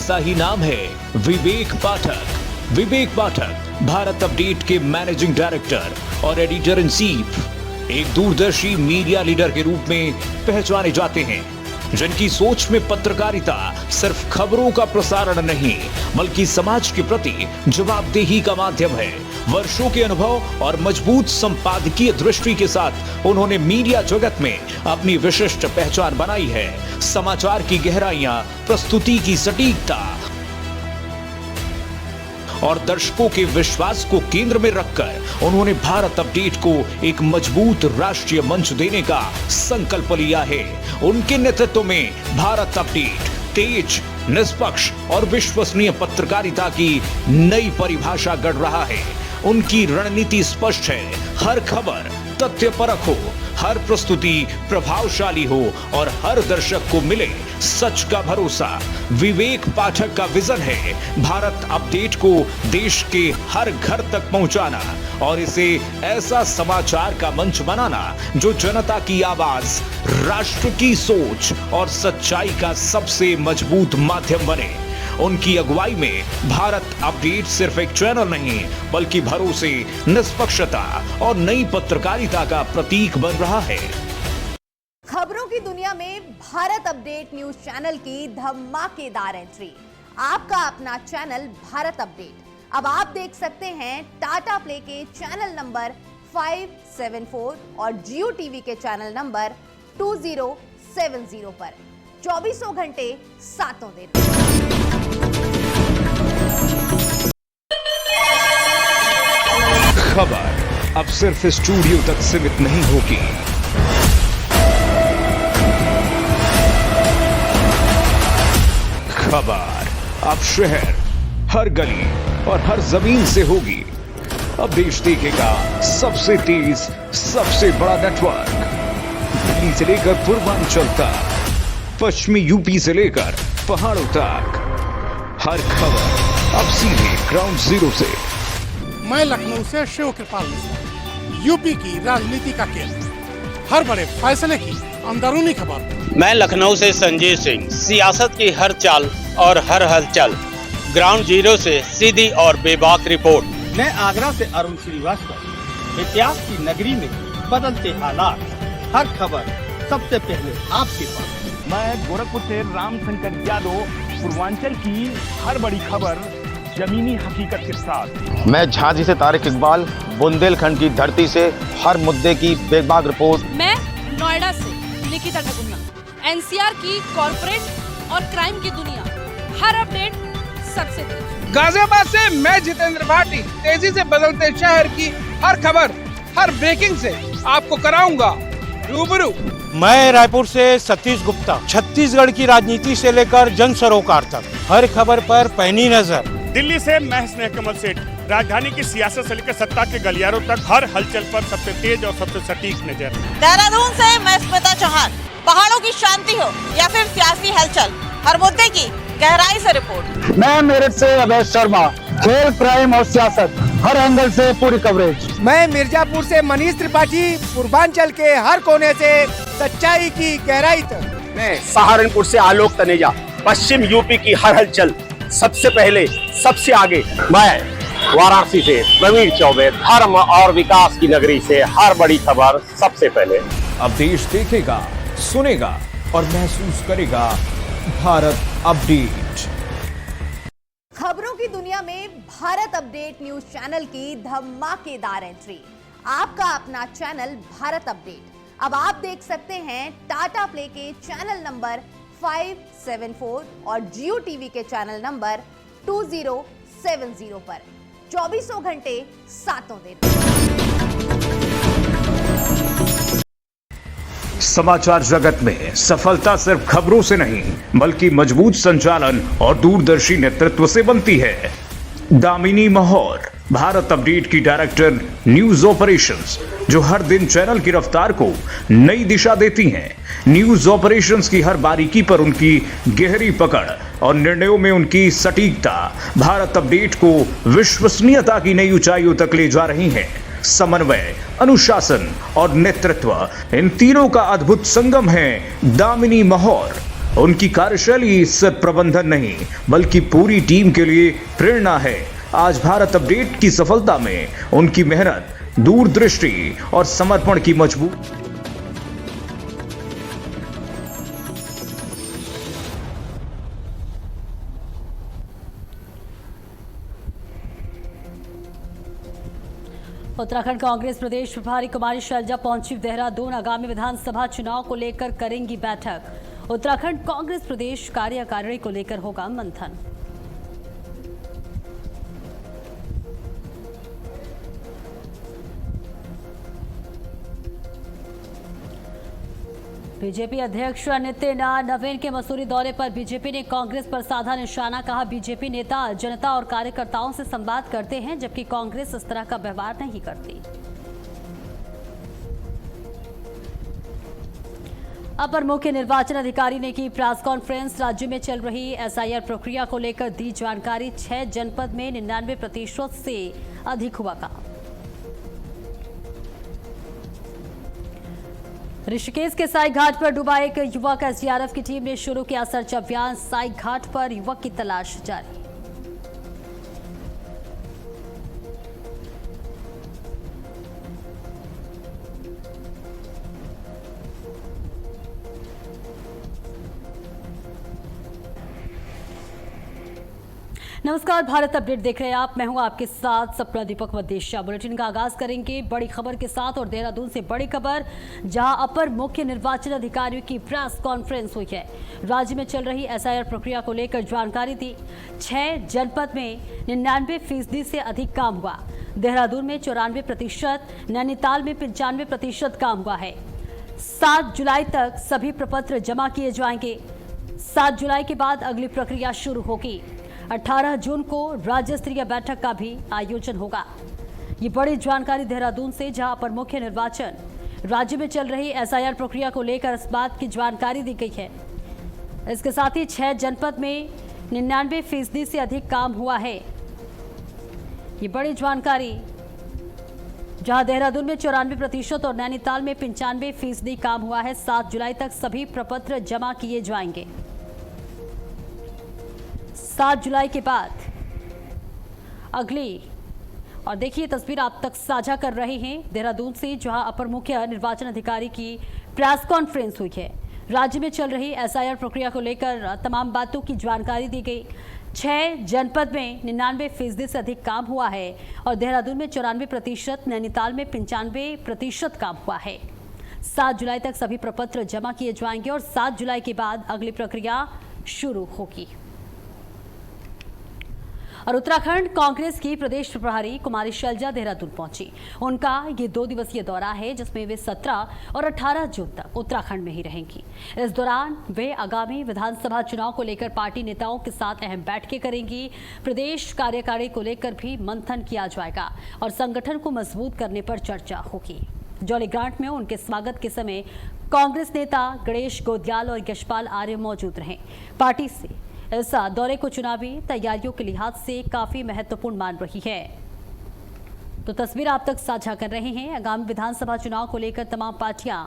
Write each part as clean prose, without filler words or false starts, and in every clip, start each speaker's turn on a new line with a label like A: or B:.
A: ऐसा ही नाम है विवेक पाठक। विवेक पाठक भारत अपडेट के मैनेजिंग डायरेक्टर और एडिटर इन चीफ एक दूरदर्शी मीडिया लीडर के रूप में पहचाने जाते हैं, जिनकी सोच में पत्रकारिता सिर्फ खबरों का प्रसारण नहीं बल्कि समाज के प्रति जवाबदेही का माध्यम है। वर्षों के अनुभव और मजबूत संपादकीय दृष्टि के साथ उन्होंने मीडिया जगत में अपनी विशिष्ट पहचान बनाई है। समाचार की गहराइयां, प्रस्तुति की सटीकता और दर्शकों के विश्वास को केंद्र में रखकर उन्होंने भारत अपडेट को एक मजबूत राष्ट्रीय मंच देने का संकल्प लिया है। उनके नेतृत्व में भारत अपडेट तेज, निष्पक्ष और विश्वसनीय पत्रकारिता की नई परिभाषा गढ़ रहा है। उनकी रणनीति स्पष्ट है, हर खबर तथ्यपरक हो, हर प्रस्तुति प्रभावशाली हो और हर दर्शक को मिले सच का भरोसा। विवेक पाठक का विजन है भारत अपडेट को देश के हर घर तक पहुंचाना और इसे ऐसा समाचार का मंच बनाना जो जनता की आवाज, राष्ट्र की सोच और सच्चाई का सबसे मजबूत माध्यम बने। उनकी अगुवाई में भारत अपडेट सिर्फ एक चैनल नहीं बल्कि भरोसे, निष्पक्षता और नई पत्रकारिता का प्रतीक बन रहा है।
B: खबरों की दुनिया में भारत अपडेट न्यूज चैनल की धमाकेदार एंट्री। आपका अपना चैनल भारत अपडेट अब आप देख सकते हैं टाटा प्ले के चैनल नंबर 574 और जियो टीवी के चैनल नंबर 2070 पर 24 घंटे 7 दिन।
A: खबर अब सिर्फ स्टूडियो तक सीमित नहीं होगी। खबर अब शहर, हर गली और हर जमीन से होगी। अब देश देखेगा सबसे तेज, सबसे बड़ा नेटवर्क। दिल्ली से लेकर पूर्वांचल तक, पश्चिमी यूपी से लेकर पहाड़ों तक, हर खबर अब सीधे ग्राउंड जीरो से।
C: मैं लखनऊ से शिव कृपाल मिश्रा, यूपी की राजनीति का केंद्र, हर बड़े फैसले की अंदरूनी खबर।
D: मैं लखनऊ से संजय सिंह, सियासत की हर चाल और हर हलचल, ग्राउंड जीरो से सीधी और बेबाक रिपोर्ट।
E: मैं आगरा से अरुण श्रीवास्तव, इतिहास की नगरी में बदलते हालात, हर खबर सबसे पहले आपके पास।
F: मैं गोरखपुर से रामशंकर यादव, पूर्वांचल की हर बड़ी खबर जमीनी हकीकत के साथ।
G: मैं झांसी से तारिक इकबाल, बुंदेलखंड की धरती से हर मुद्दे की बेबाक रिपोर्ट।
H: मैं नोएडा से निकिता ठकुन्ना, एनसीआर की कॉर्पोरेट और क्राइम की दुनिया, हर अपडेट सबसे तेज।
I: गाजियाबाद से मैं जितेंद्र भाटी, तेजी से बदलते शहर की हर खबर, हर ब्रेकिंग से आपको कराऊंगा रूबरू।
E: मैं रायपुर से सतीश गुप्ता, छत्तीसगढ़ की राजनीति से लेकर जन सरोकार तक, हर खबर पर पैनी नजर।
F: दिल्ली से मैं स्नेह कमल सेठ, राजधानी की सियासत से लेकर सत्ता के गलियारों तक, हर हलचल पर सबसे तेज और सबसे सटीक नजर।
J: देहरादून से मैं स्मिता चौहान, पहाड़ों की शांति हो या फिर सियासी हलचल, हर मुद्दे की गहराई से रिपोर्ट।
K: मैं मेरठ से अभय शर्मा, खेल, क्राइम और सियासत, हर एंगल से पूरी कवरेज।
I: मैं मिर्जापुर से मनीष त्रिपाठी, पूर्वांचल के हर कोने से सच्चाई की गहराई तक।
L: मैं सहारनपुर से आलोक तनेजा, पश्चिम यूपी की हर हलचल सबसे पहले, सबसे आगे। मैं वाराणसी से प्रवीण चौबे, धर्म और विकास की नगरी से हर बड़ी खबर सबसे पहले।
A: अब देश देखेगा, सुनेगा और महसूस करेगा भारत अपडेट।
B: खबरों की दुनिया में भारत अपडेट न्यूज चैनल की धमाकेदार एंट्री। आपका अपना चैनल भारत अपडेट अब आप देख सकते हैं टाटा प्ले के चैनल नंबर 574 और जियो टीवी के चैनल नंबर 2070 पर 24 घंटे 7 दिन।
A: समाचार जगत में सफलता सिर्फ खबरों से नहीं बल्कि मजबूत संचालन और दूरदर्शी नेतृत्व से बनती है। दामिनी महौर भारत अपडेट की डायरेक्टर न्यूज ऑपरेशंस, जो हर दिन चैनल की रफ्तार को नई दिशा देती हैं। न्यूज ऑपरेशंस की हर बारीकी पर उनकी गहरी पकड़ और निर्णयों में उनकी सटीकता भारत अपडेट को विश्वसनीयता की नई ऊंचाइयों तक ले जा रही हैं। समन्वय, अनुशासन और नेतृत्व, इन तीनों का अद्भुत संगम है दामिनी महौर। उनकी कार्यशैली सिर्फ प्रबंधन नहीं बल्कि पूरी टीम के लिए प्रेरणा है। आज भारत अपडेट की सफलता में उनकी मेहनत, दूरदृष्टि और समर्पण की मजबूत
M: उत्तराखंड कांग्रेस प्रदेश प्रभारी कुमारी शैलजा पहुंची देहरादून। आगामी विधानसभा चुनाव को लेकर करेंगी बैठक। उत्तराखंड कांग्रेस प्रदेश कार्यकारिणी को लेकर होगा मंथन। बीजेपी अध्यक्ष नितिन नवीन के मसूरी दौरे पर बीजेपी ने कांग्रेस पर साधा निशाना। कहा, बीजेपी नेता जनता और कार्यकर्ताओं से संवाद करते हैं जबकि कांग्रेस इस तरह का व्यवहार नहीं करती। अपर मुख्य निर्वाचन अधिकारी ने की प्रेस कॉन्फ्रेंस। राज्य में चल रही एसआईआर प्रक्रिया को लेकर दी जानकारी। 6 जनपद में 99% से अधिक हुआ काम। ऋषिकेश के साई घाट पर डूबा एक युवक। एसडीआरएफ की टीम ने शुरू किया सर्च अभियान। साई घाट पर युवक की तलाश जारी। नमस्कार, भारत अपडेट देख रहे हैं आप। मैं हूं आपके साथ सपना दीपक वदेशिया। बुलेटिन का आगाज करेंगे बड़ी खबर के साथ और देहरादून से बड़ी खबर, जहां अपर मुख्य निर्वाचन अधिकारियों की प्रेस कॉन्फ्रेंस हुई है। राज्य में चल रही एसआईआर प्रक्रिया को लेकर जानकारी दी। 6 जनपद में 99% से अधिक काम हुआ। देहरादून में 94%, नैनीताल में 95% काम हुआ है। 7 जुलाई तक सभी प्रपत्र जमा किए जाएंगे। 7 जुलाई के बाद अगली प्रक्रिया शुरू होगी। 18 जून को राज्य स्तरीय बैठक का भी आयोजन होगा। ये बड़ी जानकारी देहरादून से, जहां अपर मुख्य निर्वाचन राज्य में चल रही एसआईआर प्रक्रिया को लेकर इस बात की जानकारी दी गई है। इसके साथ ही 6 जनपद में 99% से अधिक काम हुआ है। ये बड़ी जानकारी, जहां देहरादून में 94% और नैनीताल में 95% काम हुआ है। 7 जुलाई तक सभी प्रपत्र जमा किए जाएंगे। 7 जुलाई के बाद अगली, और देखिए तस्वीर आप तक साझा कर रहे हैं देहरादून से, जहां अपर मुख्य निर्वाचन अधिकारी की प्रेस कॉन्फ्रेंस हुई है। राज्य में चल रही एसआईआर प्रक्रिया को लेकर तमाम बातों की जानकारी दी गई। 6 जनपद में 99% से अधिक काम हुआ है और देहरादून में 94%, नैनीताल में 95% काम हुआ है। 7 जुलाई तक सभी प्रपत्र जमा किए जाएंगे और 7 जुलाई के बाद अगली प्रक्रिया शुरू होगी। और उत्तराखंड कांग्रेस की प्रदेश प्रभारी कुमारी शैलजा देहरादून पहुंची। उनका ये 2 दिवसीय दौरा है, जिसमें वे 17 और 18 जून तक उत्तराखंड में ही रहेंगी। इस दौरान वे आगामी विधानसभा चुनाव को लेकर पार्टी नेताओं के साथ अहम बैठकें करेंगी। प्रदेश कार्यकारिणी को लेकर भी मंथन किया जाएगा और संगठन को मजबूत करने पर चर्चा होगी। जौलीग्रांट में उनके स्वागत के समय कांग्रेस नेता गणेश गोदियाल और यशपाल आर्य मौजूद रहे। पार्टी से इस दौरे को चुनावी तैयारियों के लिहाज से काफी महत्वपूर्ण मान रही है। तो तस्वीर आप तक साझा कर रहे हैं। आगामी विधानसभा चुनाव को लेकर तमाम पार्टियां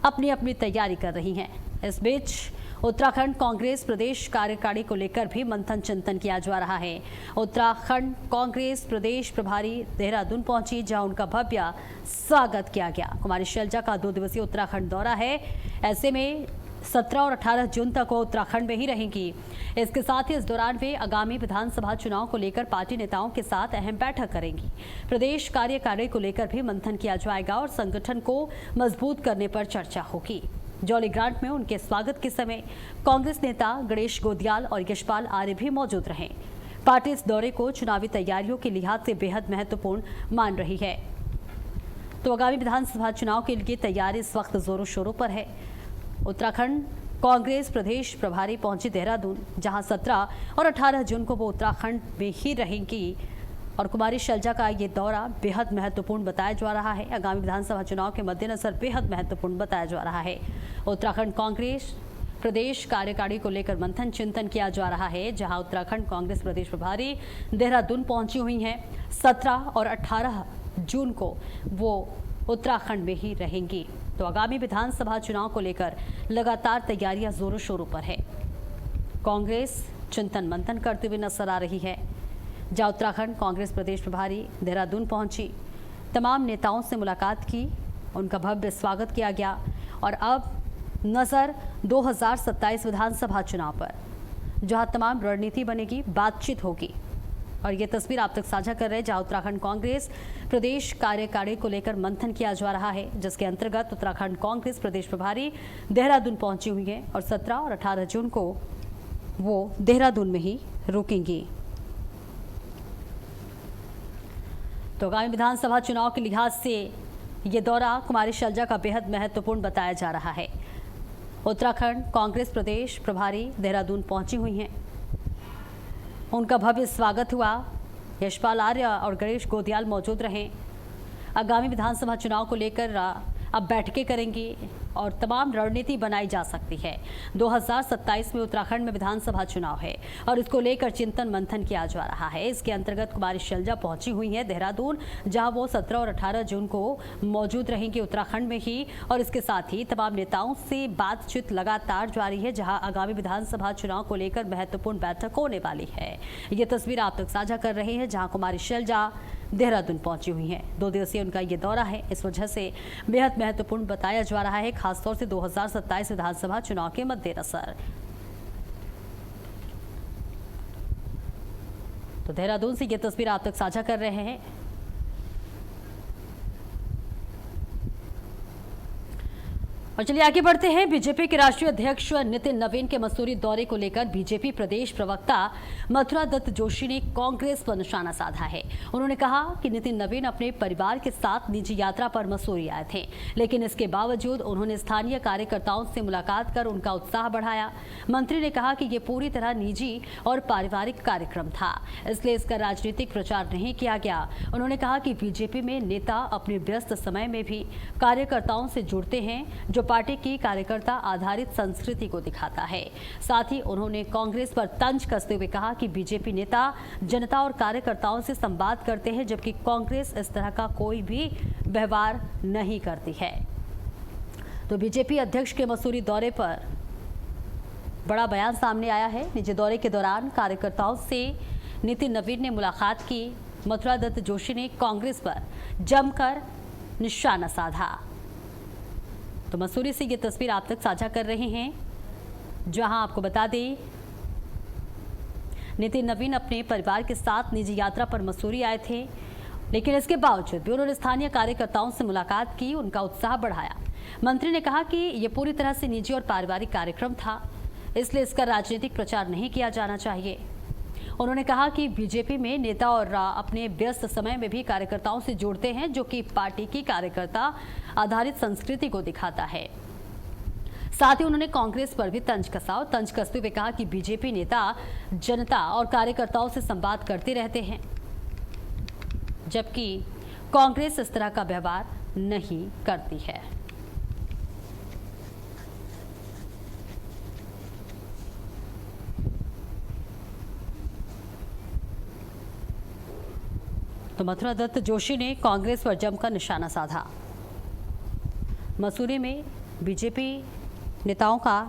M: अपनी अपनी तैयारी कर रही हैं। इस बीच उत्तराखंड कांग्रेस प्रदेश कार्यकारिणी को लेकर भी मंथन चिंतन किया जा रहा है। उत्तराखंड कांग्रेस प्रदेश प्रभारी देहरादून पहुंची, जहां उनका भव्य स्वागत किया गया। कुमारी शैलजा का 2 दिवसीय उत्तराखंड दौरा है। ऐसे में 17 और 18 जून तक वो उत्तराखंड में ही रहेंगी। इसके साथ ही इस दौरान वे आगामी विधानसभा चुनाव को लेकर पार्टी नेताओं के साथ अहम बैठक करेंगी। प्रदेश कार्यकारिणी को लेकर भी मंथन किया जाएगा और संगठन को मजबूत करने पर चर्चा होगी। जौलीग्रांट में उनके स्वागत के समय कांग्रेस नेता गणेश गोदियाल और यशपाल आर्य भी मौजूद रहे। पार्टी इस दौरे को चुनावी तैयारियों के लिहाज से बेहद महत्वपूर्ण मान रही है। तो आगामी विधानसभा चुनाव के लिए तैयारी इस वक्त जोरों शोरों पर है। उत्तराखंड कांग्रेस प्रदेश प्रभारी पहुंची देहरादून, जहां 17 और 18 जून को वो उत्तराखंड में ही रहेंगी। और कुमारी शैलजा का ये दौरा बेहद महत्वपूर्ण बताया जा रहा है। आगामी विधानसभा चुनाव के मद्देनजर बेहद महत्वपूर्ण बताया जा रहा है। उत्तराखंड कांग्रेस प्रदेश कार्यकारिणी को लेकर मंथन चिंतन किया जा रहा है, जहां उत्तराखंड कांग्रेस प्रदेश प्रभारी देहरादून पहुंची हुई हैं। 17 और 18 जून को वो उत्तराखंड में ही रहेंगी। तो आगामी विधानसभा चुनाव को लेकर लगातार तैयारियां जोरों शोरों पर है। कांग्रेस चिंतन मंथन करते हुए नजर आ रही है। जहां उत्तराखंड कांग्रेस प्रदेश प्रभारी देहरादून पहुंची, तमाम नेताओं से मुलाकात की, उनका भव्य स्वागत किया गया और अब नजर 2027 विधानसभा चुनाव पर, जहां तमाम रणनीति बनेगी, बातचीत होगी। और ये तस्वीर आप तक साझा कर रहे हैं जहां उत्तराखंड कांग्रेस प्रदेश कार्यकारिणी को लेकर मंथन किया जा रहा है, जिसके अंतर्गत उत्तराखंड कांग्रेस प्रदेश प्रभारी देहरादून पहुंची हुई है और 17 और 18 जून को वो देहरादून में ही रुकेंगी। तो आगामी विधानसभा चुनाव के लिहाज से ये दौरा कुमारी शैलजा का बेहद महत्वपूर्ण बताया जा रहा है। उत्तराखंड कांग्रेस प्रदेश प्रभारी देहरादून पहुंची हुई हैं, उनका भव्य स्वागत हुआ। यशपाल आर्य और गणेश गोदियाल मौजूद रहे। आगामी विधानसभा चुनाव को लेकर अब बैठकें करेंगी और तमाम रणनीति बनाई जा सकती है। 2027 में उत्तराखंड में विधानसभा चुनाव है और इसको लेकर चिंतन मंथन किया जा रहा है। इसके अंतर्गत कुमारी शैलजा पहुंची हुई है देहरादून, जहां वो 17 और 18 जून को मौजूद रहेंगे उत्तराखंड में ही। और इसके साथ ही तमाम नेताओं से बातचीत लगातार जारी है, जहां आगामी विधानसभा चुनाव को लेकर महत्वपूर्ण बैठक होने वाली है। ये तस्वीर आप तक साझा कर रहे हैं जहाँ कुमारी शैलजा देहरादून पहुंची हुई हैं। 2 दिवसीय उनका ये दौरा है, इस वजह से बेहद महत्वपूर्ण बताया जा रहा है, खासतौर से 2027 विधानसभा चुनाव के मद्देनजर। तो देहरादून से ये तस्वीर आप तक साझा कर रहे हैं। और चलिए आगे बढ़ते हैं। बीजेपी के राष्ट्रीय अध्यक्ष नितिन नवीन के मसूरी दौरे को लेकर बीजेपी प्रदेश प्रवक्ता मथुरा दत्त जोशी ने कांग्रेस पर निशाना साधा है। उन्होंने कहा कि नितिन नवीन अपने परिवार के साथ निजी यात्रा पर मसूरी आए थे, लेकिन इसके बावजूद उन्होंने स्थानीय कार्यकर्ताओं से मुलाकात कर उनका उत्साह बढ़ाया। मंत्री ने कहा कि ये पूरी तरह निजी और पारिवारिक कार्यक्रम था, इसलिए इसका राजनीतिक प्रचार नहीं किया गया। उन्होंने कहा कि बीजेपी में नेता अपने व्यस्त समय में भी कार्यकर्ताओं से जुड़ते हैं, जो पार्टी की कार्यकर्ता आधारित संस्कृति को दिखाता है। साथ ही उन्होंने कांग्रेस पर तंज कसते हुए कहा कि बीजेपी नेता जनता और कार्यकर्ताओं से संवाद करते हैं, जबकि कांग्रेस इस तरह का कोई भी व्यवहार नहीं करती है। तो बीजेपी अध्यक्ष के मसूरी दौरे पर बड़ा बयान सामने आया है। निजी दौरे के दौरान कार्यकर्ताओं से नितिन नवीन ने मुलाकात की। मथुरा दत्त जोशी ने कांग्रेस पर जमकर निशाना साधा। तो मसूरी से ये तस्वीर आप तक साझा कर रहे हैं, जहां आपको बता दें नितिन नवीन अपने परिवार के साथ निजी यात्रा पर मसूरी आए थे, लेकिन इसके बावजूद भी उन्होंने स्थानीय कार्यकर्ताओं से मुलाकात की, उनका उत्साह बढ़ाया। मंत्री ने कहा कि ये पूरी तरह से निजी और पारिवारिक कार्यक्रम था, इसलिए इसका राजनीतिक प्रचार नहीं किया जाना चाहिए। उन्होंने कहा कि बीजेपी में नेता और अपने व्यस्त समय में भी कार्यकर्ताओं से जुड़ते हैं, जो कि पार्टी की कार्यकर्ता आधारित संस्कृति को दिखाता है। साथ ही उन्होंने कांग्रेस पर भी तंज कसा और तंज कसते हुए कहा कि बीजेपी नेता जनता और कार्यकर्ताओं से संवाद करते रहते हैं, जबकि कांग्रेस इस तरह का व्यवहार नहीं करती है। तो मथुरा दत्त जोशी ने कांग्रेस पर जमकर निशाना साधा। मसूरी में बीजेपी नेताओं का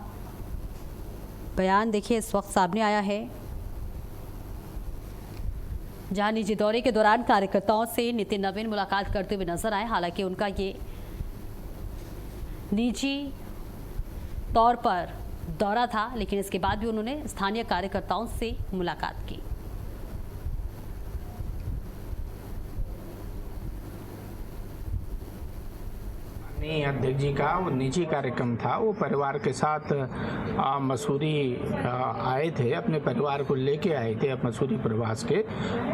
M: बयान देखिए इस वक्त सामने आया है, जहां निजी दौरे के दौरान कार्यकर्ताओं से नितिन नवीन मुलाकात करते हुए नजर आए। हालांकि उनका ये निजी तौर पर दौरा था, लेकिन इसके बाद भी उन्होंने स्थानीय कार्यकर्ताओं से मुलाकात की।
N: अध्यक्ष जी का वो निजी कार्यक्रम था, वो परिवार के साथ मसूरी आए थे, अपने परिवार को लेके आए थे मसूरी प्रवास के।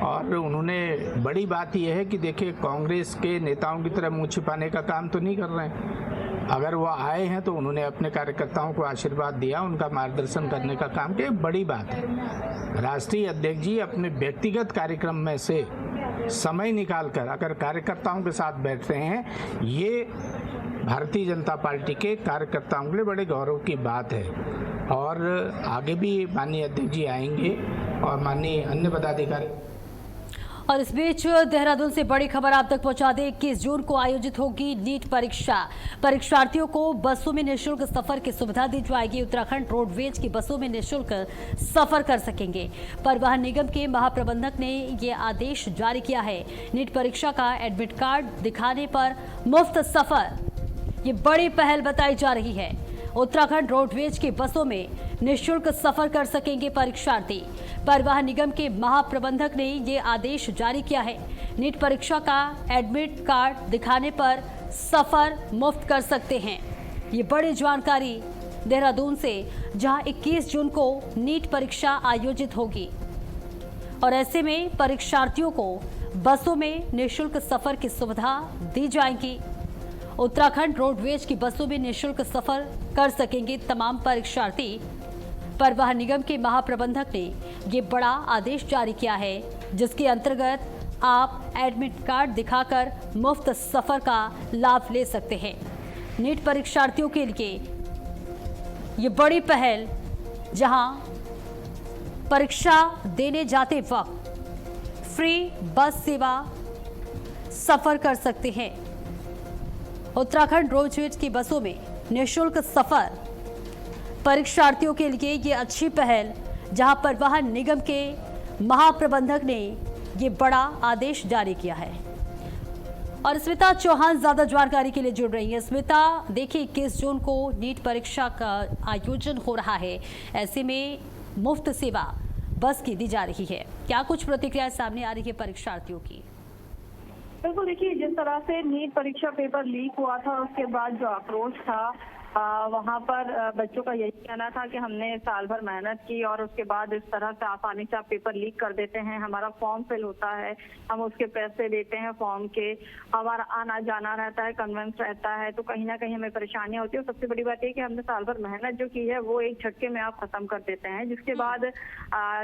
N: और उन्होंने बड़ी बात यह है कि देखिए कांग्रेस के नेताओं की तरह मुंह छिपाने का काम तो नहीं कर रहे हैं। अगर वो आए हैं तो उन्होंने अपने कार्यकर्ताओं को आशीर्वाद दिया, उनका मार्गदर्शन करने का काम किया, बड़ी बात है। राष्ट्रीय अध्यक्ष जी अपने व्यक्तिगत कार्यक्रम में से समय निकालकर अगर कार्यकर्ताओं के साथ बैठ रहे हैं, ये भारतीय जनता पार्टी के कार्यकर्ताओं के लिए बड़े गौरव की बात है। और आगे भी माननीय अध्यक्ष जी आएंगे और माननीय अन्य पदाधिकारी।
M: और इस बीच देहरादून से बड़ी खबर आप तक पहुंचा दें। 21 जून को आयोजित होगी नीट परीक्षा। परीक्षार्थियों को बसों में निःशुल्क सफर की सुविधा दी जाएगी। उत्तराखंड रोडवेज की बसों में निःशुल्क सफर कर सकेंगे। परिवहन निगम के महाप्रबंधक ने ये आदेश जारी किया है। नीट परीक्षा का एडमिट कार्ड दिखाने पर मुफ्त सफर, ये बड़ी पहल बताई जा रही है। उत्तराखंड रोडवेज की बसों में निःशुल्क सफर कर सकेंगे परीक्षार्थी। परिवहन निगम के महाप्रबंधक ने ये आदेश जारी किया है। नीट परीक्षा का एडमिट कार्ड दिखाने पर सफर मुफ्त कर सकते हैं। ये बड़ी जानकारी देहरादून से, जहां 21 जून को नीट परीक्षा आयोजित होगी और ऐसे में परीक्षार्थियों को बसों में निःशुल्क सफर की सुविधा दी जाएगी। उत्तराखंड रोडवेज की बसों में निःशुल्क सफर कर सकेंगे तमाम परीक्षार्थी। परिवहन निगम के महाप्रबंधक ने ये बड़ा आदेश जारी किया है, जिसके अंतर्गत आप एडमिट कार्ड दिखाकर मुफ्त सफर का लाभ ले सकते हैं। नीट परीक्षार्थियों के लिए ये बड़ी पहल, जहां परीक्षा देने जाते वक्त फ्री बस सेवा सफर कर सकते हैं। उत्तराखंड रोडवेज की बसों में निःशुल्क सफर परीक्षार्थियों के लिए ये अच्छी पहल, जहां परिवहन निगम के महाप्रबंधक ने ये बड़ा आदेश जारी किया है। और स्मिता चौहान ज्यादा जानकारी के लिए जुड़ रही है। स्मिता, देखिए 21 जून को नीट परीक्षा का आयोजन हो रहा है, ऐसे में मुफ्त सेवा बस की दी जा रही है। क्या कुछ प्रतिक्रिया सामने आ रही है परीक्षार्थियों की?
O: बिल्कुल, देखिए जिस तरह से नीट परीक्षा पेपर लीक हुआ था, उसके बाद जो आक्रोश था वहाँ पर बच्चों का यही कहना था कि हमने साल भर मेहनत की और उसके बाद इस तरह से आसानी से आप पेपर लीक कर देते हैं। हमारा फॉर्म फिल होता है, हम उसके पैसे देते हैं फॉर्म के, हमारा आना जाना रहता है, कन्वेंस रहता है, तो कहीं ना कहीं हमें परेशानियां होती है। और सबसे बड़ी बात यह कि हमने साल भर मेहनत जो की है वो एक झटके में आप खत्म कर देते हैं। जिसके बाद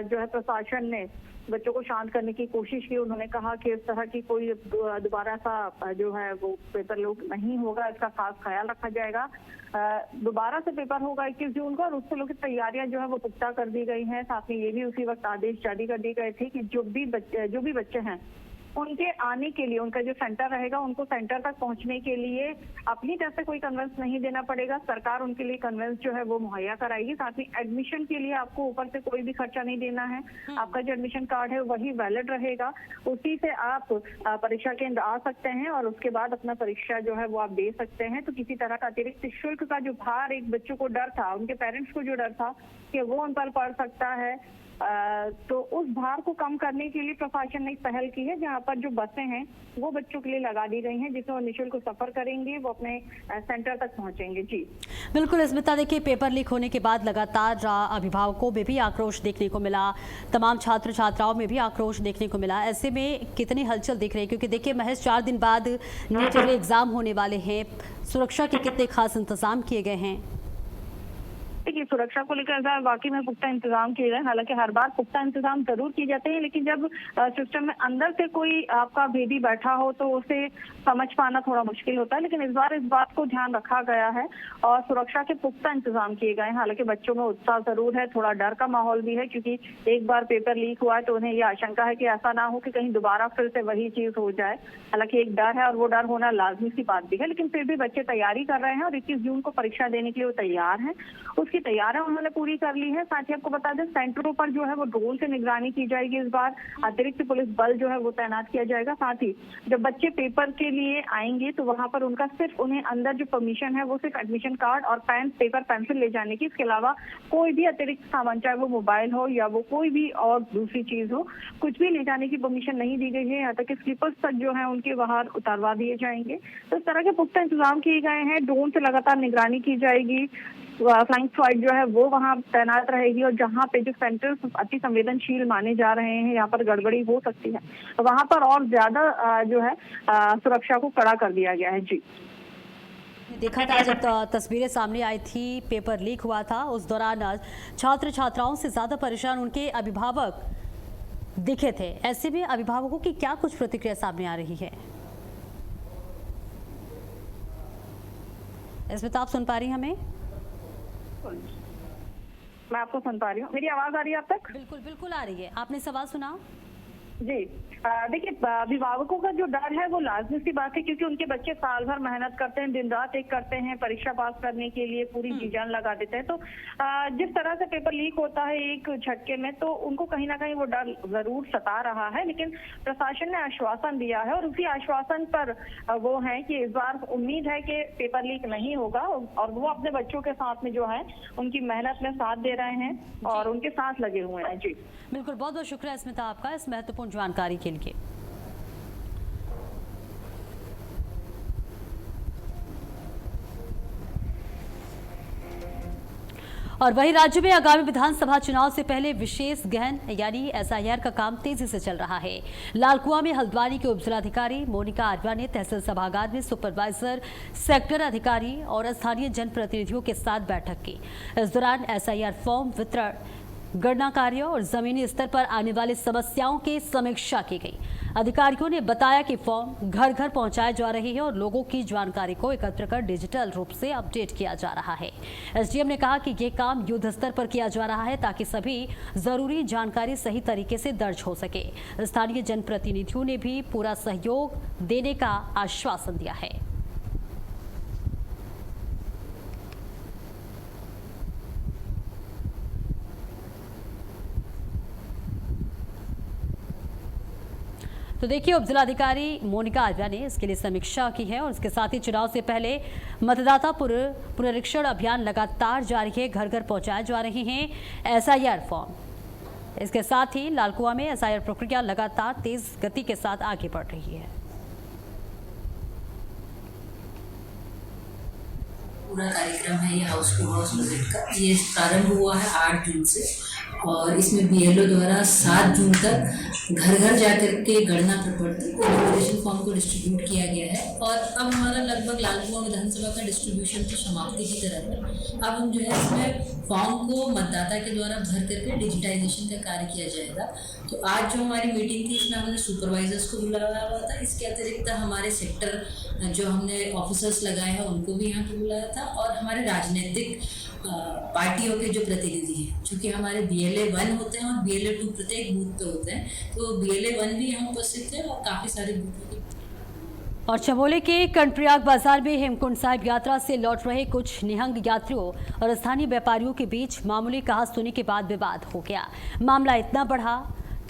O: जो है प्रशासन ने बच्चों को शांत करने की कोशिश की। उन्होंने कहा कि इस तरह की कोई दोबारा सा जो है वो पेपर लीक नहीं होगा, इसका खास ख्याल रखा जाएगा। दोबारा से पेपर होगा 21 जून को और उससे लोग की तैयारियां जो है वो पुख्ता कर दी गई हैं। साथ में ये भी उसी वक्त आदेश जारी कर दिए गए थे कि जो भी बच्चे हैं उनके आने के लिए, उनका जो सेंटर रहेगा, उनको सेंटर तक पहुंचने के लिए अपनी तरफ से कोई कन्वेंस नहीं देना पड़ेगा। सरकार उनके लिए कन्वेंस जो है वो मुहैया कराएगी। साथ ही एडमिशन के लिए आपको ऊपर से कोई भी खर्चा नहीं देना है। आपका जो एडमिशन कार्ड है वही वैलिड रहेगा, उसी से आप परीक्षा केंद्र आ सकते हैं और उसके बाद अपना परीक्षा जो है वो आप दे सकते हैं। तो किसी तरह का अतिरिक्त शुल्क का जो भार एक बच्चों को डर था, उनके पेरेंट्स को जो डर था कि वो उन पर पड़ सकता है, तो उस भार को कम करने के लिए प्रशासन ने एक पहल की है, जहां पर जो बसें हैं वो बच्चों के लिए लगा दी गई हैं, जिसमें वो निःशुल्क सफर करेंगे, वो अपने सेंटर तक पहुंचेंगे। जी
M: बिल्कुल स्मिता, देखिए पेपर लीक होने के बाद लगातार अभिभावकों में भी आक्रोश देखने को मिला, तमाम छात्र छात्राओं में भी आक्रोश देखने को मिला। ऐसे में कितनी हलचल दिख रही है, क्योंकि देखिए महज 4 दिन बाद नीट के एग्जाम होने वाले हैं। सुरक्षा के कितने खास इंतजाम किए गए हैं?
O: देखिए सुरक्षा को लेकर वाकई में पुख्ता इंतजाम किए गए। हालांकि हर बार पुख्ता इंतजाम जरूर किए जाते हैं, लेकिन जब सिस्टम में अंदर से कोई आपका भेदी बैठा हो तो उसे समझ पाना थोड़ा मुश्किल होता है। लेकिन इस बार इस बात को ध्यान रखा गया है और सुरक्षा के पुख्ता इंतजाम किए गए हैं। हालांकि बच्चों में उत्साह जरूर है, थोड़ा डर का माहौल भी है, क्योंकि एक बार पेपर लीक हुआ है तो उन्हें यह आशंका है कि ऐसा ना हो कि कहीं दोबारा फिर से वही चीज हो जाए। हालांकि एक डर है और वो डर होना लाजमी सी बात भी है, लेकिन फिर भी बच्चे तैयारी कर रहे हैं और 21 जून को परीक्षा देने के लिए वो तैयार हैं। उसकी तैयारियां उन्होंने पूरी कर ली है। साथ ही आपको बता दें सेंटरों पर जो है वो ड्रोन से निगरानी की जाएगी। इस बार अतिरिक्त पुलिस बल जो है वो तैनात किया जाएगा। साथ ही जब बच्चे पेपर के लिए आएंगे तो वहां पर उनका सिर्फ उन्हें अंदर जो परमिशन है वो सिर्फ एडमिशन कार्ड और पेन, पेपर, पेंसिल ले जाने की। इसके अलावा कोई भी अतिरिक्त सामान, चाहे वो मोबाइल हो या वो कोई भी और दूसरी चीज हो, कुछ भी ले जाने की परमिशन नहीं दी गई है। यहाँ तक कि स्लीपर्स तक जो है उनके बाहर उतारवा दिए जाएंगे। तो इस तरह के पुख्ता इंतजाम किए गए हैं। ड्रोन से लगातार निगरानी की जाएगी। फ्लाइंग स्क्वाड जो है वो वहाँ तैनात रहेगी और जहाँ पे जो सेंटर्स अति संवेदनशील माने जा रहे हैं, यहाँ पर गड़बड़ी हो सकती है, वहाँ पर और ज्यादा जो है सुरक्षा को कड़ा कर दिया गया है। जी
M: देखा था जब तस्वीरें सामने आई थी, पेपर लीक हुआ था, उस दौरान छात्र छात्राओं से ज्यादा परेशान उनके अभिभावक दिखे थे। ऐसे में अभिभावकों की क्या कुछ प्रतिक्रिया सामने आ रही है? इसमें तो आप सुन पा रही हैं हमें?
O: मैं आपको सुन पा रही हूँ। मेरी आवाज आ रही है आप तक?
M: बिल्कुल बिल्कुल आ रही है। आपने सवाल सुना?
O: जी देखिए, अभिभावकों का जो डर है वो लाजमी सी बात है, क्योंकि उनके बच्चे साल भर मेहनत करते हैं, दिन रात एक करते हैं, परीक्षा पास करने के लिए पूरी जी जान लगा देते हैं। तो जिस तरह से पेपर लीक होता है एक झटके में, तो उनको कहीं ना कहीं वो डर जरूर सता रहा है। लेकिन प्रशासन ने आश्वासन दिया है और उसी आश्वासन पर वो है कि इस बार उम्मीद है कि पेपर लीक नहीं होगा, और वो अपने बच्चों के साथ में जो है उनकी मेहनत में साथ दे रहे हैं और उनके साथ लगे हुए हैं। जी
M: बिल्कुल, बहुत बहुत शुक्रिया स्मिता आपका इस महत्वपूर्ण जानकारी के लिए। और वहीं राज्य में आगामी विधानसभा चुनाव से पहले विशेष गहन यानी एसआईआर का काम तेजी से चल रहा है। लालकुआं में हल्द्वानी के उपजिलाधिकारी मोनिका आर्या ने तहसील सभागार में सुपरवाइजर, सेक्टर अधिकारी और स्थानीय जनप्रतिनिधियों के साथ बैठक की। इस दौरान एसआईआर फॉर्म वितरण, गणना कार्य और जमीनी स्तर पर आने वाली समस्याओं की समीक्षा की गई। अधिकारियों ने बताया कि फॉर्म घर घर पहुंचाए जा रहे हैं और लोगों की जानकारी को एकत्र कर डिजिटल रूप से अपडेट किया जा रहा है। एसडीएम ने कहा कि ये काम युद्ध स्तर पर किया जा रहा है ताकि सभी जरूरी जानकारी सही तरीके से दर्ज हो सके। स्थानीय जनप्रतिनिधियों ने भी पूरा सहयोग देने का आश्वासन दिया है। तो देखिए, उपजिलाधिकारी मोनिका आर्या ने इसके लिए समीक्षा की है और इसके साथ ही चुनाव से पहले मतदाता पुनरीक्षण अभियान लगातार जारी है, घर घर पहुंचाए जा रहे हैं एसआईआर फॉर्म। इसके साथ ही लालकुआं में एसआईआर प्रक्रिया लगातार तेज गति के साथ आगे बढ़ रही है।
P: पूरा कार्यक्रम है ये हाउस टू हाउस विजिट का। ये प्रारंभ हुआ है 8 जून से और इसमें बीएलओ द्वारा 7 जून तक घर घर जाकर के गणना प्रपत्र डिक्लेरेशन फॉर्म को डिस्ट्रीब्यूट किया गया है। और अब हमारा लगभग लालकुआं विधानसभा का डिस्ट्रीब्यूशन तो समाप्ति की तरफ है। अब हम जो है इसमें फॉर्म को मतदाता के द्वारा भर करके डिजिटाइजेशन का कार्य किया जाएगा। तो आज जो हमारी मीटिंग थी इसमें हमने सुपरवाइजर्स को बुलाया हुआ था। इसके अतिरिक्त हमारे सेक्टर जो हमने ऑफिसर्स लगाए हैं उनको भी यहाँ पे बुलाया था और हमारे राजनीतिक पार्टियों के जो प्रतिनिधि हैं, चूँकि हमारे BLA 1 होते हैं और BLA 2 प्रत्येक बूथ पे होते हैं, तो BLA 1 भी यहाँ उपस्थित थे और काफ़ी सारे बूथों के।
M: और चमोली के कर्णप्रयाग बाजार में हेमकुंड साहिब यात्रा से लौट रहे कुछ निहंग यात्रियों और स्थानीय व्यापारियों के बीच मामूली कहासुनी के बाद विवाद हो गया। मामला इतना बढ़ा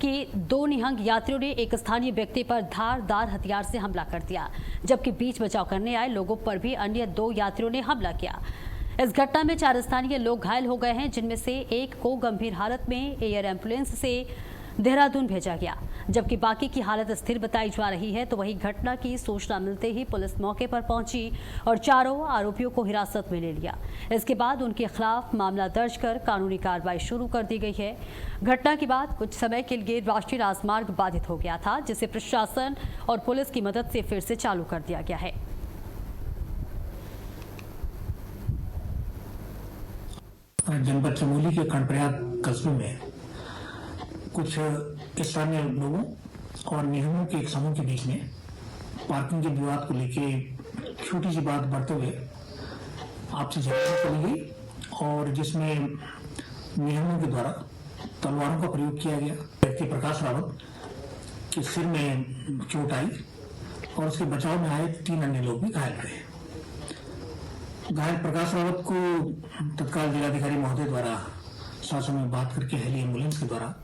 M: कि 2 निहंग यात्रियों ने एक स्थानीय व्यक्ति पर धारदार हथियार से हमला कर दिया, जबकि बीच बचाव करने आए लोगों पर भी अन्य 2 यात्रियों ने हमला किया। इस घटना में 4 स्थानीय लोग घायल हो गए हैं, जिनमें से एक को गंभीर हालत में एयर एम्बुलेंस से देहरादून भेजा गया, जबकि बाकी की हालत स्थिर बताई जा रही है। तो वही घटना की सूचना मिलते ही पुलिस मौके पर पहुंची और चारों आरोपियों को हिरासत में ले लिया। इसके बाद उनके खिलाफ मामला दर्ज कर कानूनी कार्रवाई शुरू कर दी गई है। घटना के बाद कुछ समय के लिए राष्ट्रीय राजमार्ग बाधित हो गया था, जिसे प्रशासन और पुलिस की मदद से फिर से चालू कर दिया गया है।
Q: जनपद चमोली के कर्णप्रयाग कस्बे में कुछ स्थानीय लोगों और निहंगों के एक समूह के बीच में पार्किंग के विवाद को लेके छोटी सी बात बढ़ते हुए आपसी झगड़ा चली गई और जिसमें निहंगों के द्वारा तलवारों का प्रयोग किया गया। व्यक्ति प्रकाश रावत के सिर में चोट आई और उसके बचाव में आए 3 अन्य लोग भी घायल रहे। घायल प्रकाश रावत को तत्काल जिलाधिकारी महोदय द्वारा शासन में बात करके हेली एम्बुलेंस के द्वारा।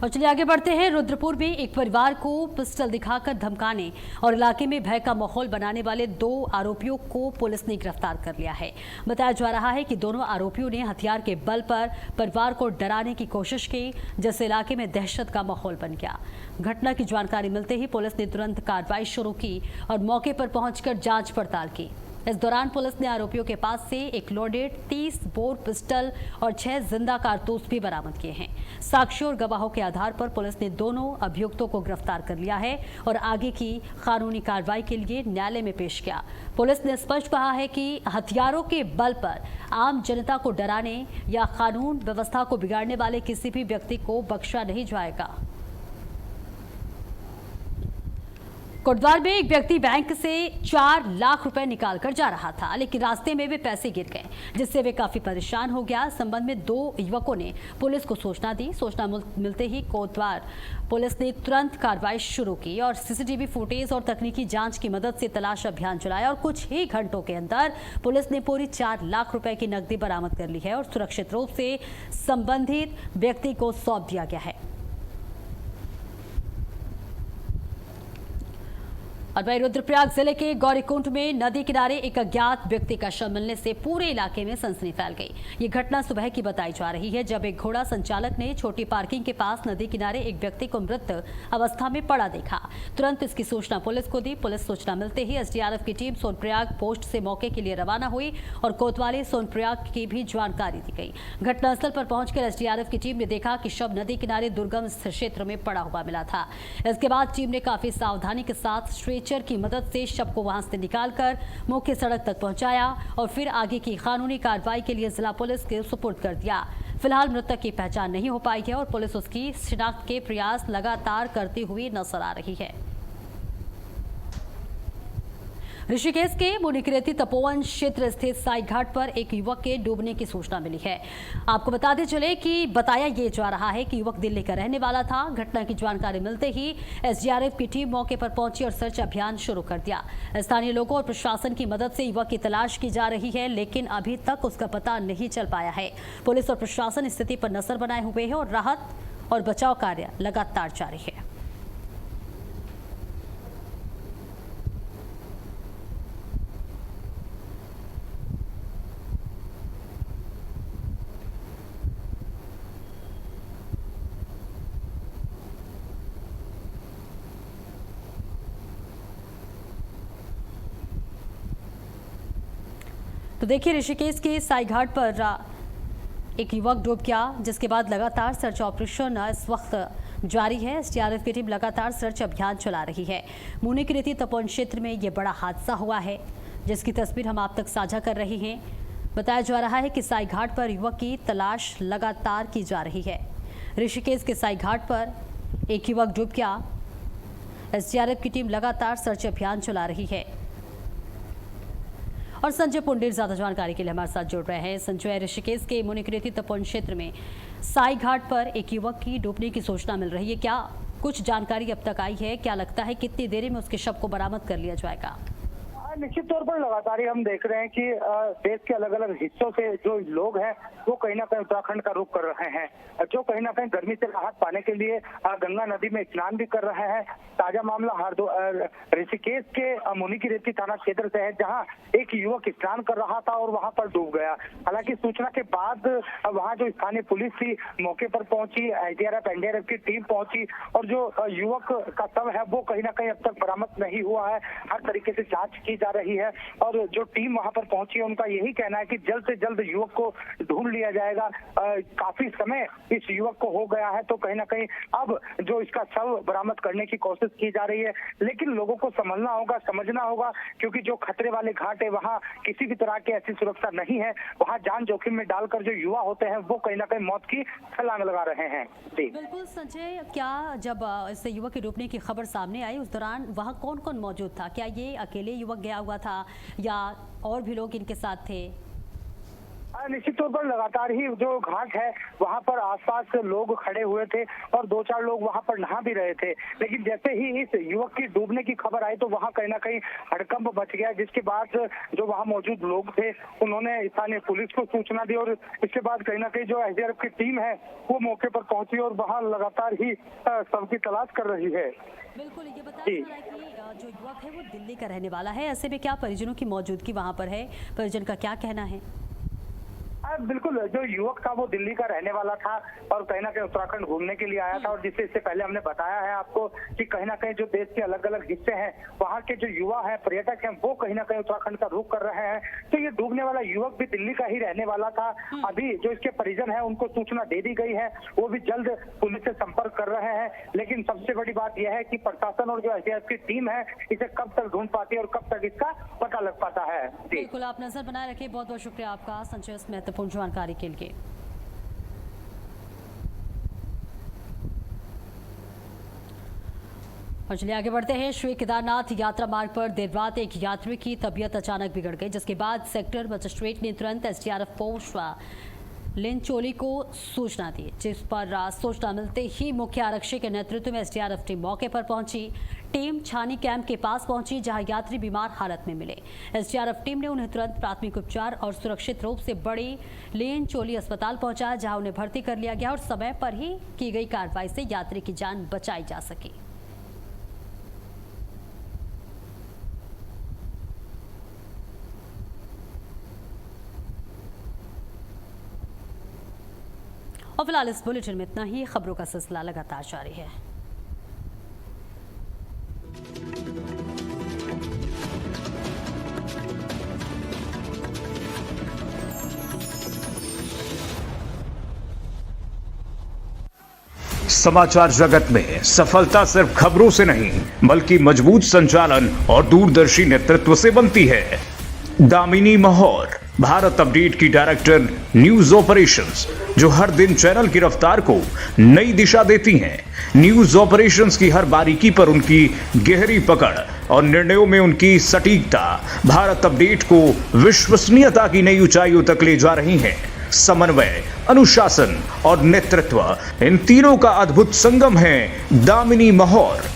M: और चलिए आगे बढ़ते हैं। रुद्रपुर में एक परिवार को पिस्टल दिखाकर धमकाने और इलाके में भय का माहौल बनाने वाले 2 आरोपियों को पुलिस ने गिरफ्तार कर लिया है। बताया जा रहा है कि दोनों आरोपियों ने हथियार के बल पर परिवार को डराने की कोशिश की, जिससे इलाके में दहशत का माहौल बन गया। घटना की जानकारी मिलते ही पुलिस ने तुरंत कार्रवाई शुरू की और मौके पर पहुंचकर जांच पड़ताल की। इस दौरान पुलिस ने आरोपियों के पास से एक लोडेड 30 बोर पिस्टल और 6 जिंदा कारतूस भी बरामद किए हैं। साक्ष्यों और गवाहों के आधार पर पुलिस ने दोनों अभियुक्तों को गिरफ्तार कर लिया है और आगे की कानूनी कार्रवाई के लिए न्यायालय में पेश किया। पुलिस ने स्पष्ट कहा है कि हथियारों के बल पर आम जनता को डराने या कानून व्यवस्था को बिगाड़ने वाले किसी भी व्यक्ति को बख्शा नहीं जाएगा। कोटद्वार में एक व्यक्ति बैंक से 4 लाख रुपए निकाल कर जा रहा था, लेकिन रास्ते में वे पैसे गिर गए, जिससे वे काफी परेशान हो गया। इस संबंध में 2 युवकों ने पुलिस को सूचना दी। सूचना मिलते ही कोटद्वार पुलिस ने तुरंत कार्रवाई शुरू की और सीसीटीवी फुटेज और तकनीकी जांच की मदद से तलाश अभियान चलाया और कुछ ही घंटों के अंदर पुलिस ने पूरी 4 लाख रुपए की नकदी बरामद कर ली है और सुरक्षित रूप से संबंधित व्यक्ति को सौंप दिया गया है। और वहीं रुद्रप्रयाग जिले के गौरीकुंड में नदी किनारे एक अज्ञात व्यक्ति का शव मिलने से पूरे इलाके में सनसनी फैल गई। ये घटना सुबह की बताई जा रही है, जब एक घोड़ा संचालक ने छोटी पार्किंग के पास नदी किनारे एक व्यक्ति को मृत अवस्था में पड़ा देखा। तुरंत इसकी सूचना पुलिस को दी। पुलिस सूचना मिलते ही एसडीआरएफ की टीम सोनप्रयाग पोस्ट से मौके के लिए रवाना हुई और कोतवाली सोनप्रयाग की भी जानकारी दी गई। घटनास्थल पर पहुंचकर एसडीआरएफ की टीम ने देखा कि शव नदी किनारे दुर्गम क्षेत्र में पड़ा हुआ मिला था। इसके बाद टीम ने काफी सावधानी के साथ स्ट्रेचर की मदद से शव को वहां से निकालकर मुख्य सड़क तक पहुंचाया और फिर आगे की कानूनी कार्रवाई के लिए जिला पुलिस के सुपुर्द कर दिया। फिलहाल मृतक की पहचान नहीं हो पाई है और पुलिस उसकी शिनाख्त के प्रयास लगातार करती हुई नजर आ रही है। ऋषिकेश के मुनिकृति तपोवन क्षेत्र स्थित साई घाट पर एक युवक के डूबने की सूचना मिली है। आपको बताते चले कि बताया ये जा रहा है कि युवक दिल्ली का रहने वाला था। घटना की जानकारी मिलते ही एसडीआरएफ की टीम मौके पर पहुंची और सर्च अभियान शुरू कर दिया। स्थानीय लोगों और प्रशासन की मदद से युवक की तलाश की जा रही है, लेकिन अभी तक उसका पता नहीं चल पाया है। पुलिस और प्रशासन स्थिति पर नजर बनाए हुए है और राहत और बचाव कार्य लगातार जारी है। तो देखिए, ऋषिकेश के साई घाट पर एक युवक डूब गया, जिसके बाद लगातार सर्च ऑपरेशन इस वक्त जारी है। एसडीआरएफ की टीम लगातार सर्च अभियान चला रही है। मुनिकृति तपोवन क्षेत्र में ये बड़ा हादसा हुआ है, जिसकी तस्वीर हम आप तक साझा कर रहे हैं। बताया जा रहा है कि साई घाट पर युवक की तलाश लगातार की जा रही है। ऋषिकेश के साई घाट पर एक युवक डूब गया। एसडीआरएफ की टीम लगातार सर्च अभियान चला रही है। और संजय पुंडेर ज्यादा जानकारी के लिए हमारे साथ जुड़ रहे हैं। संजय, ऋषिकेश के मुनिकृति तपोवन क्षेत्र में साई घाट पर एक युवक की डूबने की सूचना मिल रही है, क्या कुछ जानकारी अब तक आई है? क्या लगता है कितनी देरी में उसके शव को बरामद कर लिया जाएगा?
K: निश्चित तौर पर लगातार हम देख रहे हैं कि देश के अलग अलग हिस्सों से जो लोग हैं वो कहीं ना कहीं उत्तराखंड का रुख कर रहे हैं, जो कहीं ना कहीं गर्मी से राहत पाने के लिए गंगा नदी में स्नान भी कर रहे हैं। ताजा मामला ऋषिकेश के मुनिकृति थाना क्षेत्र से है, जहां एक युवक स्नान कर रहा था और वहां पर डूब गया। हालांकि सूचना के बाद वहां जो स्थानीय पुलिस थी मौके पर पहुंची, एनडीआरएफ की टीम पहुंची और जो युवक का शव है वो कहीं ना कहीं अब तक बरामद नहीं हुआ है। हर तरीके से जांच की जा रही है और जो टीम वहां पर पहुंची है उनका यही कहना है कि जल्द से जल्द युवक को ढूंढ लिया जाएगा। काफी समय इस युवक को हो गया है, तो कहीं ना कहीं अब जो इसका शव बरामद करने की कोशिश की जा रही है, लेकिन लोगों को समझना होगा, समझना होगा, क्योंकि जो खतरे वाले घाट है वहाँ किसी भी तरह की ऐसी सुरक्षा नहीं है। वहाँ जान जोखिम में डालकर जो युवा होते हैं वो कहीं ना कहीं मौत की छलांग लगा रहे हैं।
M: बिल्कुल संजय, क्या जब इस युवक के डूबने की खबर सामने आई उस दौरान वहाँ कौन कौन मौजूद था? क्या ये अकेले युवक गया हुआ था या और भी लोग इनके साथ थे?
K: निश्चित तौर पर लगातार ही जो घाट है वहां पर आसपास लोग खड़े हुए थे और 2-4 लोग वहां पर नहा भी रहे थे, लेकिन जैसे ही इस युवक की डूबने की खबर आई तो वहां कहीं ना कहीं हड़कंप मच गया, जिसके बाद जो वहां मौजूद लोग थे उन्होंने स्थानीय पुलिस को सूचना दी और इसके बाद कहीं ना कहीं जो एसडीआरएफ की टीम है वो मौके पर पहुंची और वहां लगातार ही शव की तलाश कर रही है।
M: बिल्कुल, ये बताया जा रहा है कि जो युवक है वो दिल्ली का रहने वाला है। ऐसे में क्या परिजनों की मौजूदगी वहां पर है? परिजन का क्या कहना है?
K: बिल्कुल, जो युवक था वो दिल्ली का रहने वाला था और कहीं ना कहीं उत्तराखंड घूमने के लिए आया था और जिससे इससे पहले हमने बताया है आपको कि कहीं ना कहीं जो देश के अलग अलग हिस्से हैं वहाँ के जो युवा हैं, पर्यटक हैं, वो कहीं ना कहीं उत्तराखंड का रुख कर रहे हैं। तो ये डूबने वाला युवक भी दिल्ली का ही रहने वाला था। अभी जो इसके परिजन है उनको सूचना दे दी गई है, वो भी जल्द पुलिस से संपर्क कर रहे हैं। लेकिन सबसे बड़ी बात यह है कि प्रशासन और जो एसडीआरएफ की टीम है इसे कब तक ढूंढ पाती है और कब तक इसका पता लग पाता है।
M: बिल्कुल, आप नजर बनाए रखिए। बहुत बहुत शुक्रिया आपका संजय इस महत्वपूर्ण जानकारी के लिए। और चलिए आगे बढ़ते हैं। श्री केदारनाथ यात्रा मार्ग पर देर रात एक यात्री की तबीयत अचानक बिगड़ गई, जिसके बाद सेक्टर मजिस्ट्रेट ने तुरंत एसडीआरएफ पोस्ट लिंचोली को सूचना दी, जिस पर सूचना मिलते ही मुख्य आरक्षी के नेतृत्व में एसडीआरएफ टीम मौके पर पहुंची। टीम छानी कैंप के पास पहुंची, जहां यात्री बीमार हालत में मिले। एसडीआरएफ टीम ने उन्हें तुरंत प्राथमिक उपचार और सुरक्षित रूप से बड़ी लिंचोली अस्पताल पहुंचाया, जहां उन्हें भर्ती कर लिया गया और समय पर ही की गई कार्रवाई से यात्री की जान बचाई जा सकी। और फिलहाल इस बुलेटिन में इतना ही। खबरों का सिलसिला लगातार जारी है।
A: समाचार जगत में सफलता सिर्फ खबरों से नहीं, बल्कि मजबूत संचालन और दूरदर्शी नेतृत्व से बनती है। दामिनी महौर, भारत अपडेट की डायरेक्टर न्यूज ऑपरेशंस, जो हर दिन चैनल की रफ्तार को नई दिशा देती हैं। न्यूज ऑपरेशंस की हर बारीकी पर उनकी गहरी पकड़ और निर्णयों में उनकी सटीकता भारत अपडेट को विश्वसनीयता की नई ऊंचाइयों तक ले जा रही हैं। समन्वय, अनुशासन और नेतृत्व, इन तीनों का अद्भुत संगम है दामिनी महौर।